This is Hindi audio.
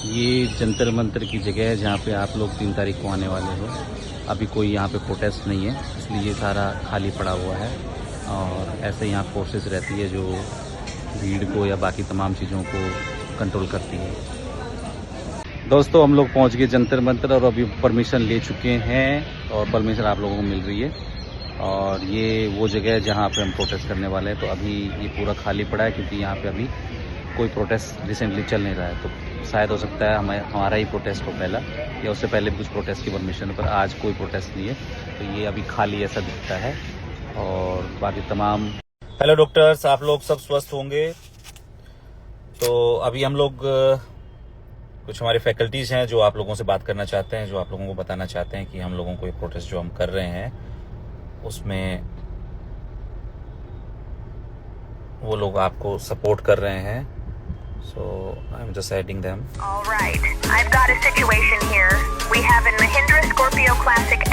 ये जंतर मंतर की जगह है जहाँ पे आप लोग 3 तारीख को आने वाले हो। अभी कोई यहाँ पे प्रोटेस्ट नहीं है, इसलिए ये सारा खाली पड़ा हुआ है और ऐसे यहाँ फोर्सेस रहती है जो भीड़ को या बाकी तमाम चीज़ों को कंट्रोल करती है। दोस्तों हम लोग पहुँच गए जंतर मंतर और अभी परमिशन ले चुके हैं और परमिशन आप लोगों को मिल रही है और ये वो जगह है जहाँ पे हम प्रोटेस्ट करने वाले हैं। तो अभी ये पूरा खाली पड़ा है क्योंकि यहाँ पे अभी कोई प्रोटेस्ट रिसेंटली चल नहीं रहा है, तो शायद हो सकता है हमारा ही प्रोटेस्ट हो पहला या उससे पहले भी कुछ प्रोटेस्ट की परमिशन है, पर आज कोई प्रोटेस्ट नहीं है। तो ये अभी खाली ऐसा दिखता है और बाकी तमाम। हेलो डॉक्टर्स, आप लोग सब स्वस्थ होंगे। तो अभी हम लोग कुछ हमारे फैकल्टीज़ हैं जो आप लोगों से बात करना चाहते हैं, जो आप लोगों को बताना चाहते हैं कि हम लोगों को ये प्रोटेस्ट जो हम कर रहे हैं उसमें वो लोग आपको सपोर्ट कर रहे हैं। So I'm just adding them. All right, I've got a situation here. We have a Mahindra Scorpio Classic